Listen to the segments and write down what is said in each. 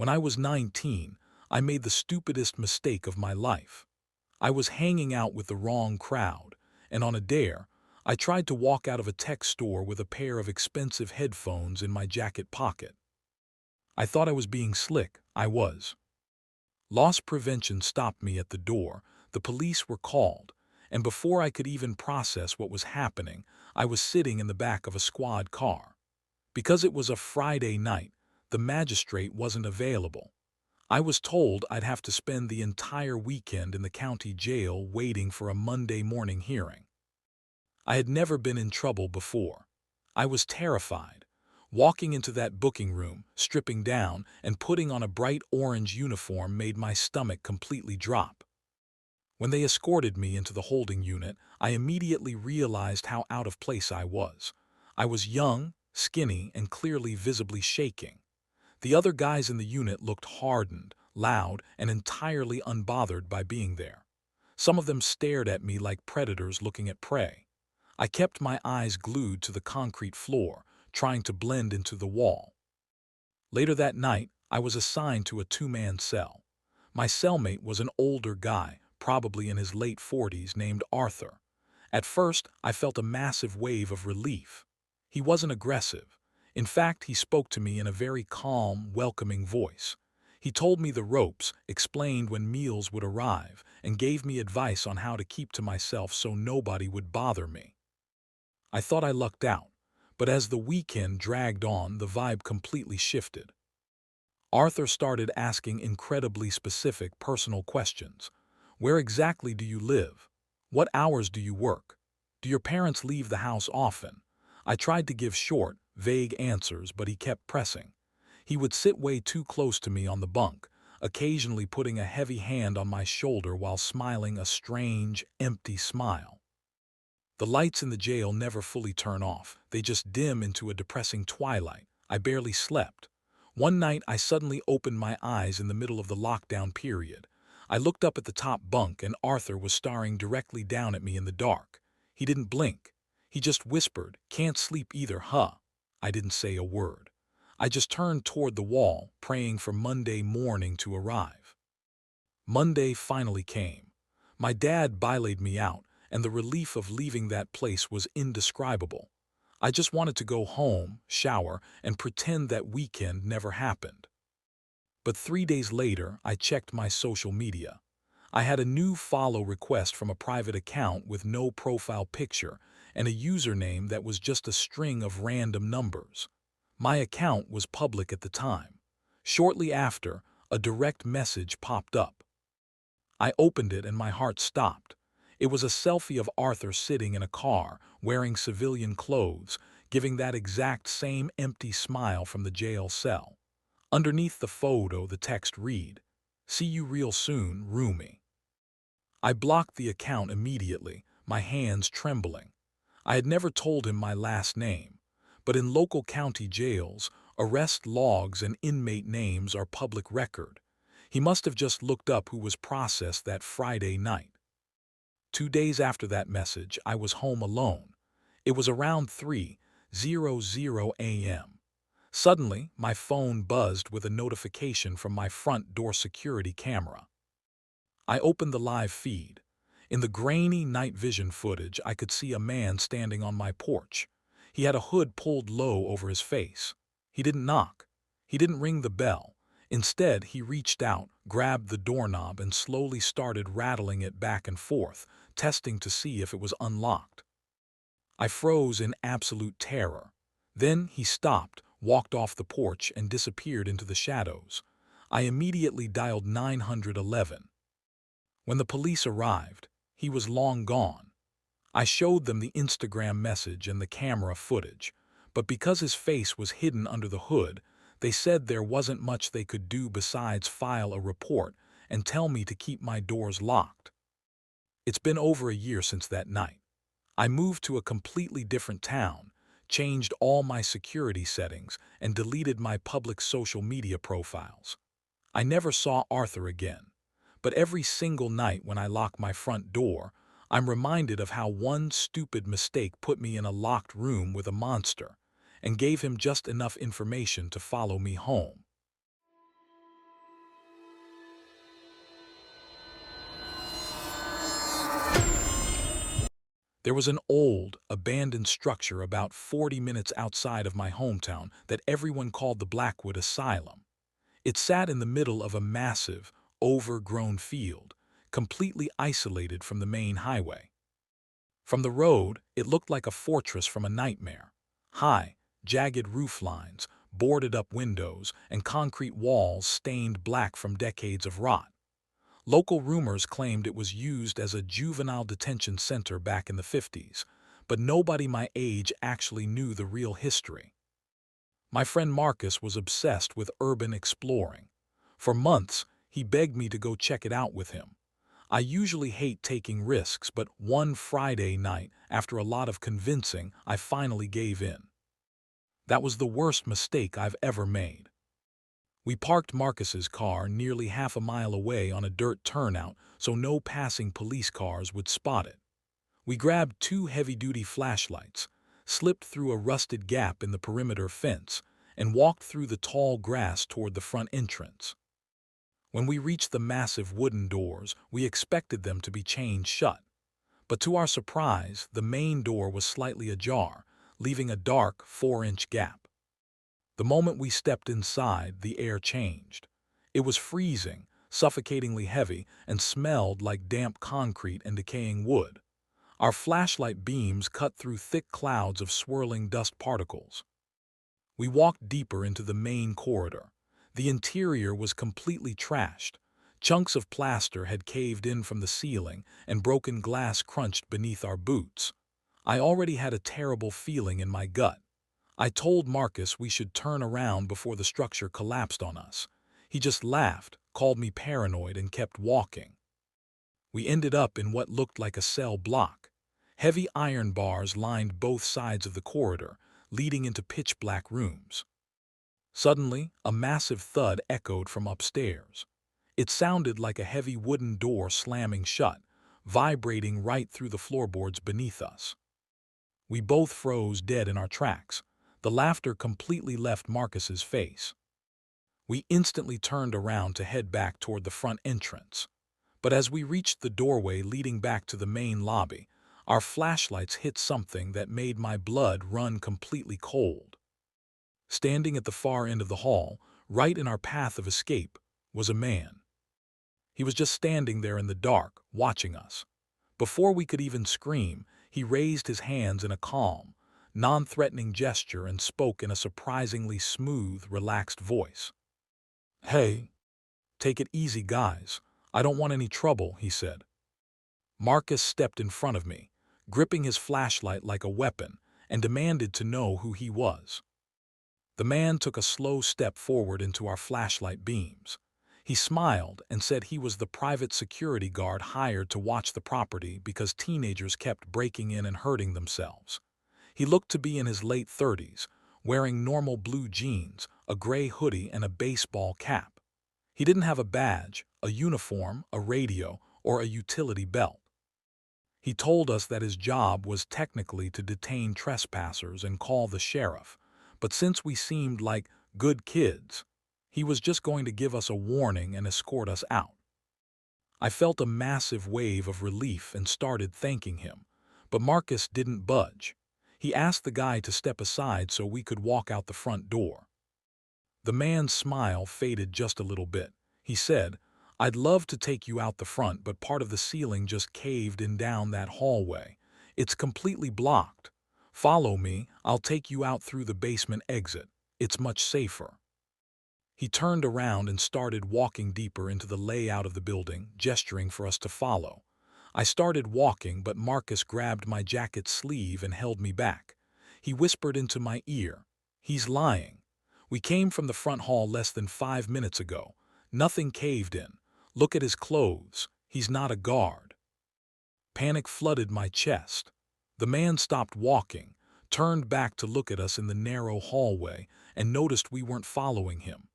When I was 19, I made the stupidest mistake of my life. I was hanging out with the wrong crowd, and on a dare, I tried to walk out of a tech store with a pair of expensive headphones in my jacket pocket. I thought I was being slick. I was. Loss prevention stopped me at the door, the police were called, and before I could even process what was happening, I was sitting in the back of a squad car. Because it was a Friday night, the magistrate wasn't available. I was told I'd have to spend the entire weekend in the county jail waiting for a Monday morning hearing. I had never been in trouble before. I was terrified. Walking into that booking room, stripping down, and putting on a bright orange uniform made my stomach completely drop. When they escorted me into the holding unit, I immediately realized how out of place I was. I was young, skinny, and clearly visibly shaking. The other guys in the unit looked hardened, loud, and entirely unbothered by being there. Some of them stared at me like predators looking at prey. I kept my eyes glued to the concrete floor, trying to blend into the wall. Later that night, I was assigned to a two-man cell. My cellmate was an older guy, probably in his late 40s, named Arthur. At first, I felt a massive wave of relief. He wasn't aggressive. In fact, he spoke to me in a very calm, welcoming voice. He told me the ropes, explained when meals would arrive, and gave me advice on how to keep to myself so nobody would bother me. I thought I lucked out, but as the weekend dragged on, the vibe completely shifted. Arthur started asking incredibly specific personal questions. Where exactly do you live? What hours do you work? Do your parents leave the house often? I tried to give short, vague answers, but he kept pressing. He would sit way too close to me on the bunk, occasionally putting a heavy hand on my shoulder while smiling a strange, empty smile. The lights in the jail never fully turn off. They just dim into a depressing twilight. I barely slept. One night, I suddenly opened my eyes in the middle of the lockdown period. I looked up at the top bunk and Arthur was staring directly down at me in the dark. He didn't blink. He just whispered, "Can't sleep either, huh?" I didn't say a word. I just turned toward the wall, praying for Monday morning to arrive. Monday finally came. My dad bilaid me out, and the relief of leaving that place was indescribable. I just wanted to go home, shower, and pretend that weekend never happened. But 3 days later, I checked my social media. I had a new follow request from a private account with no profile picture and a username that was just a string of random numbers. My account was public at the time. Shortly after, a direct message popped up. I opened it and my heart stopped. It was a selfie of Arthur sitting in a car, wearing civilian clothes, giving that exact same empty smile from the jail cell. Underneath the photo, the text read, "See you real soon, roomie." I blocked the account immediately, my hands trembling. I had never told him my last name, but in local county jails, arrest logs and inmate names are public record. He must have just looked up who was processed that Friday night. 2 days after that message, I was home alone. It was around 3:00 a.m. Suddenly, my phone buzzed with a notification from my front door security camera. I opened the live feed. In the grainy night vision footage, I could see a man standing on my porch. He had a hood pulled low over his face. He didn't knock. He didn't ring the bell. Instead, he reached out, grabbed the doorknob, and slowly started rattling it back and forth, testing to see if it was unlocked. I froze in absolute terror. Then he stopped, walked off the porch, and disappeared into the shadows. I immediately dialed 911. When the police arrived, he was long gone. I showed them the Instagram message and the camera footage, but because his face was hidden under the hood, they said there wasn't much they could do besides file a report and tell me to keep my doors locked. It's been over a year since that night. I moved to a completely different town, changed all my security settings, and deleted my public social media profiles. I never saw Arthur again, but every single night when I lock my front door, I'm reminded of how one stupid mistake put me in a locked room with a monster and gave him just enough information to follow me home. There was an old, abandoned structure about 40 minutes outside of my hometown that everyone called the Blackwood Asylum. It sat in the middle of a massive, overgrown field, completely isolated from the main highway. From the road, it looked like a fortress from a nightmare. High, jagged roof lines, boarded-up windows, and concrete walls stained black from decades of rot. Local rumors claimed it was used as a juvenile detention center back in the 50s, but nobody my age actually knew the real history. My friend Marcus was obsessed with urban exploring. For months, he begged me to go check it out with him. I usually hate taking risks, but one Friday night, after a lot of convincing, I finally gave in. That was the worst mistake I've ever made. We parked Marcus's car nearly half a mile away on a dirt turnout so no passing police cars would spot it. We grabbed two heavy-duty flashlights, slipped through a rusted gap in the perimeter fence, and walked through the tall grass toward the front entrance. When we reached the massive wooden doors, we expected them to be chained shut. But to our surprise, the main door was slightly ajar, leaving a dark 4-inch gap. The moment we stepped inside, the air changed. It was freezing, suffocatingly heavy, and smelled like damp concrete and decaying wood. Our flashlight beams cut through thick clouds of swirling dust particles. We walked deeper into the main corridor. The interior was completely trashed. Chunks of plaster had caved in from the ceiling, and broken glass crunched beneath our boots. I already had a terrible feeling in my gut. I told Marcus we should turn around before the structure collapsed on us. He just laughed, called me paranoid, and kept walking. We ended up in what looked like a cell block. Heavy iron bars lined both sides of the corridor, leading into pitch-black rooms. Suddenly, a massive thud echoed from upstairs. It sounded like a heavy wooden door slamming shut, vibrating right through the floorboards beneath us. We both froze dead in our tracks. The laughter completely left Marcus's face. We instantly turned around to head back toward the front entrance. But as we reached the doorway leading back to the main lobby, our flashlights hit something that made my blood run completely cold. Standing at the far end of the hall, right in our path of escape, was a man. He was just standing there in the dark, watching us. Before we could even scream, he raised his hands in a calm, non-threatening gesture and spoke in a surprisingly smooth, relaxed voice. "Hey, take it easy, guys. I don't want any trouble," he said. Marcus stepped in front of me, gripping his flashlight like a weapon, and demanded to know who he was. The man took a slow step forward into our flashlight beams. He smiled and said he was the private security guard hired to watch the property because teenagers kept breaking in and hurting themselves. He looked to be in his late 30s, wearing normal blue jeans, a gray hoodie, and a baseball cap. He didn't have a badge, a uniform, a radio, or a utility belt. He told us that his job was technically to detain trespassers and call the sheriff, but since we seemed like good kids, he was just going to give us a warning and escort us out. I felt a massive wave of relief and started thanking him, but Marcus didn't budge. He asked the guy to step aside so we could walk out the front door. The man's smile faded just a little bit. He said, "I'd love to take you out the front, but part of the ceiling just caved in down that hallway. It's completely blocked. Follow me, I'll take you out through the basement exit. It's much safer." He turned around and started walking deeper into the layout of the building, gesturing for us to follow. I started walking, but Marcus grabbed my jacket sleeve and held me back. He whispered into my ear, "He's lying. We came from the front hall less than 5 minutes ago. Nothing caved in. Look at his clothes. He's not a guard." Panic flooded my chest. The man stopped walking, turned back to look at us in the narrow hallway, and noticed we weren't following him.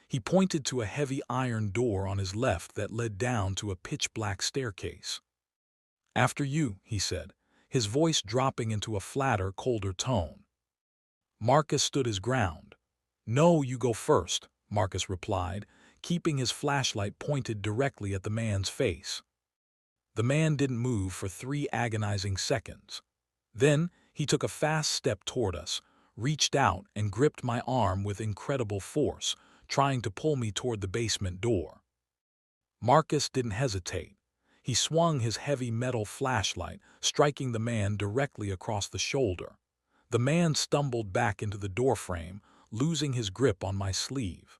He pointed to a heavy iron door on his left that led down to a pitch-black staircase. "After you," he said, his voice dropping into a flatter, colder tone. Marcus stood his ground. "No, you go first," Marcus replied, keeping his flashlight pointed directly at the man's face. The man didn't move for 3 agonizing seconds. Then he took a fast step toward us, reached out and gripped my arm with incredible force, trying to pull me toward the basement door. Marcus didn't hesitate. He swung his heavy metal flashlight, striking the man directly across the shoulder. The man stumbled back into the doorframe, losing his grip on my sleeve.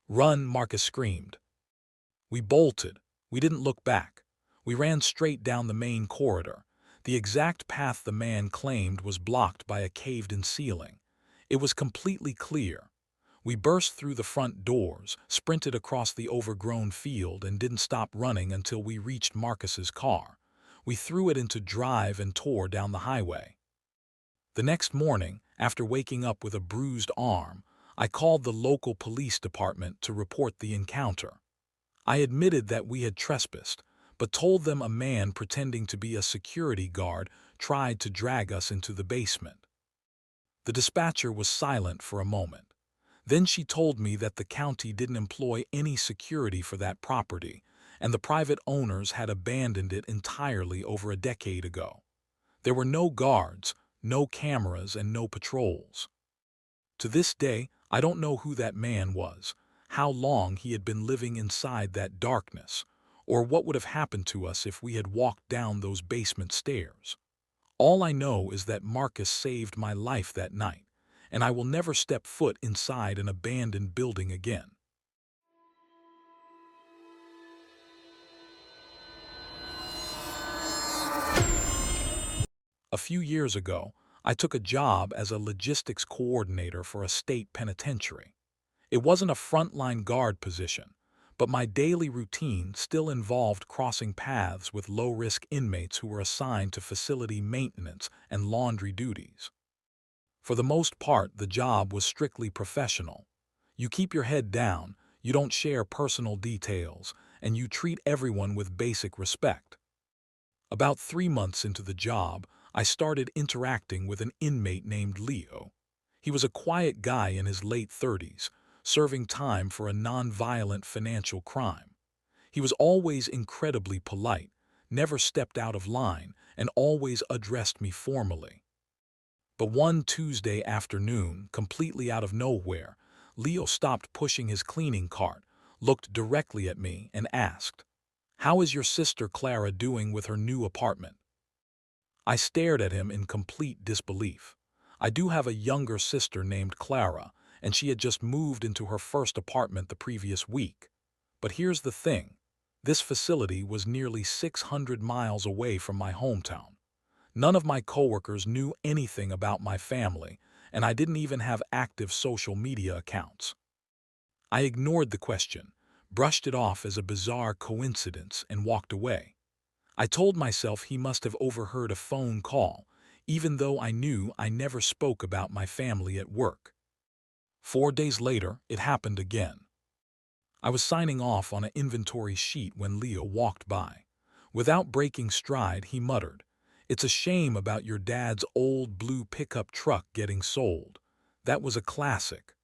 "Run!" Marcus screamed. We bolted. We didn't look back. We ran straight down the main corridor. The exact path the man claimed was blocked by a caved-in ceiling. It was completely clear. We burst through the front doors, sprinted across the overgrown field, and didn't stop running until we reached Marcus's car. We threw it into drive and tore down the highway. The next morning, after waking up with a bruised arm, I called the local police department to report the encounter. I admitted that we had trespassed, but told them a man pretending to be a security guard tried to drag us into the basement. The dispatcher was silent for a moment. Then she told me that the county didn't employ any security for that property, and the private owners had abandoned it entirely over a decade ago. There were no guards, no cameras, and no patrols. To this day, I don't know who that man was, how long he had been living inside that darkness, or what would have happened to us if we had walked down those basement stairs. All I know is that Marcus saved my life that night, and I will never step foot inside an abandoned building again. A few years ago, I took a job as a logistics coordinator for a state penitentiary. It wasn't a frontline guard position, but my daily routine still involved crossing paths with low-risk inmates who were assigned to facility maintenance and laundry duties. For the most part, the job was strictly professional. You keep your head down, you don't share personal details, and you treat everyone with basic respect. About 3 months into the job, I started interacting with an inmate named Leo. He was a quiet guy in his late 30s, serving time for a non-violent financial crime. He was always incredibly polite, never stepped out of line, and always addressed me formally. But one Tuesday afternoon, completely out of nowhere, Leo stopped pushing his cleaning cart, looked directly at me, and asked, "How is your sister Clara doing with her new apartment?" I stared at him in complete disbelief. I do have a younger sister named Clara, and she had just moved into her first apartment the previous week. But here's the thing. This facility was nearly 600 miles away from my hometown. None of my coworkers knew anything about my family, and I didn't even have active social media accounts. I ignored the question, brushed it off as a bizarre coincidence, and walked away. I told myself he must have overheard a phone call, even though I knew I never spoke about my family at work. 4 days later, it happened again. I was signing off on an inventory sheet when Leo walked by. Without breaking stride, he muttered, "It's a shame about your dad's old blue pickup truck getting sold. That was a classic."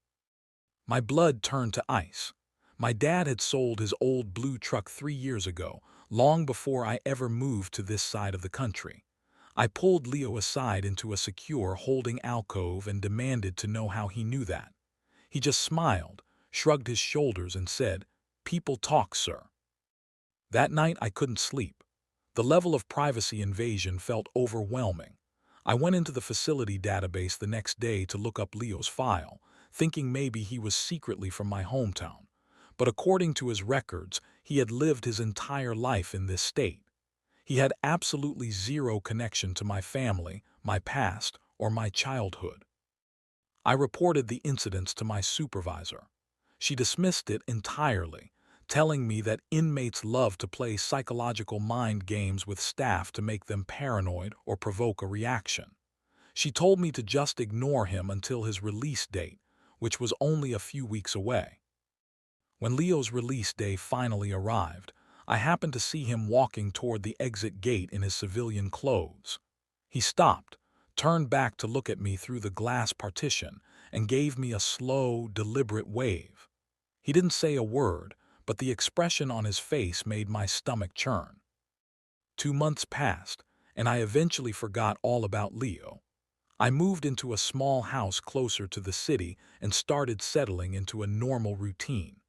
My blood turned to ice. My dad had sold his old blue truck 3 years ago, long before I ever moved to this side of the country. I pulled Leo aside into a secure holding alcove and demanded to know how he knew that. He just smiled, shrugged his shoulders, and said, "People talk, sir." That night I couldn't sleep. The level of privacy invasion felt overwhelming. I went into the facility database the next day to look up Leo's file, thinking maybe he was secretly from my hometown. But according to his records, he had lived his entire life in this state. He had absolutely zero connection to my family, my past, or my childhood. I reported the incidents to my supervisor. She dismissed it entirely, telling me that inmates love to play psychological mind games with staff to make them paranoid or provoke a reaction. She told me to just ignore him until his release date, which was only a few weeks away. When Leo's release day finally arrived, I happened to see him walking toward the exit gate in his civilian clothes. He stopped, turned back to look at me through the glass partition, and gave me a slow, deliberate wave. He didn't say a word, but the expression on his face made my stomach churn. 2 months passed, and I eventually forgot all about Leo. I moved into a small house closer to the city and started settling into a normal routine.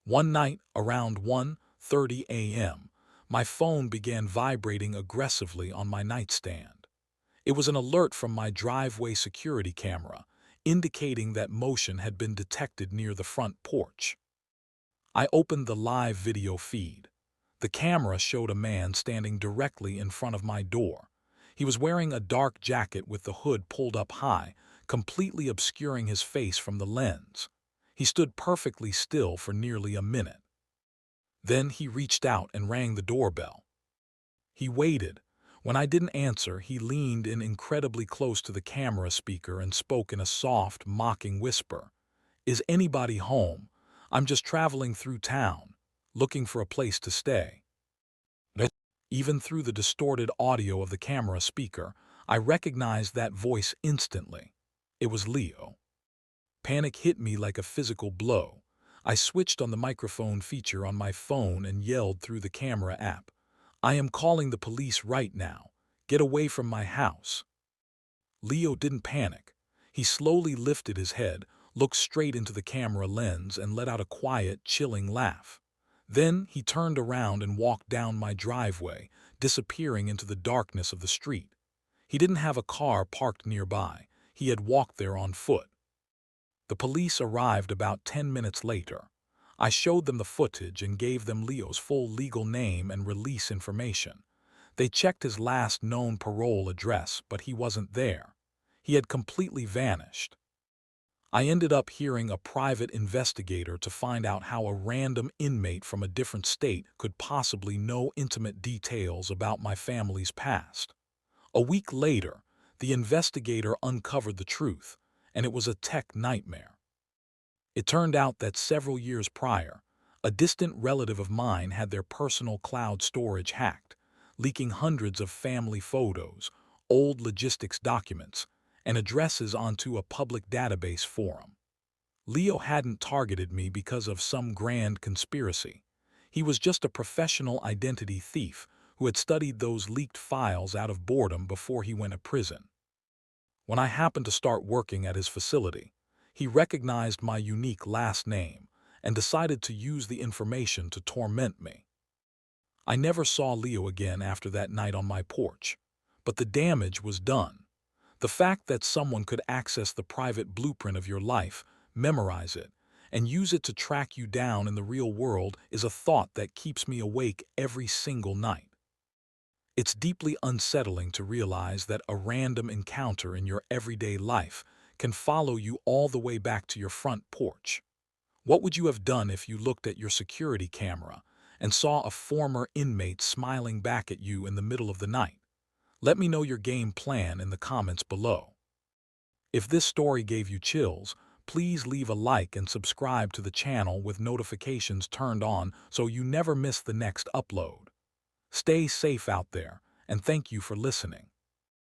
One night, around 1:30 a.m., my phone began vibrating aggressively on my nightstand. It was an alert from my driveway security camera, indicating that motion had been detected near the front porch. I opened the live video feed. The camera showed a man standing directly in front of my door. He was wearing a dark jacket with the hood pulled up high, completely obscuring his face from the lens. He stood perfectly still for nearly a minute. Then he reached out and rang the doorbell. He waited. When I didn't answer, he leaned in incredibly close to the camera speaker and spoke in a soft, mocking whisper. "Is anybody home? I'm just traveling through town, looking for a place to stay." Even through the distorted audio of the camera speaker, I recognized that voice instantly. It was Leo. Panic hit me like a physical blow. I switched on the microphone feature on my phone and yelled through the camera app, "I am calling the police right now. Get away from my house." Leo didn't panic. He slowly lifted his head, looked straight into the camera lens, and let out a quiet, chilling laugh. Then he turned around and walked down my driveway, disappearing into the darkness of the street. He didn't have a car parked nearby. He had walked there on foot. The police arrived about 10 minutes later. I showed them the footage and gave them Leo's full legal name and release information. They checked his last known parole address, but he wasn't there. He had completely vanished. I ended up hiring a private investigator to find out how a random inmate from a different state could possibly know intimate details about my family's past. A week later, the investigator uncovered the truth, and it was a tech nightmare. It turned out that several years prior, a distant relative of mine had their personal cloud storage hacked, leaking hundreds of family photos, old logistics documents, and addresses onto a public database forum. Leo hadn't targeted me because of some grand conspiracy. He was just a professional identity thief who had studied those leaked files out of boredom before he went to prison. When I happened to start working at his facility, he recognized my unique last name and decided to use the information to torment me. I never saw Leo again after that night on my porch, but the damage was done. The fact that someone could access the private blueprint of your life, memorize it, and use it to track you down in the real world is a thought that keeps me awake every single night. It's deeply unsettling to realize that a random encounter in your everyday life can follow you all the way back to your front porch. What would you have done if you looked at your security camera and saw a former inmate smiling back at you in the middle of the night? Let me know your game plan in the comments below. If this story gave you chills, please leave a like and subscribe to the channel with notifications turned on so you never miss the next upload. Stay safe out there, and thank you for listening.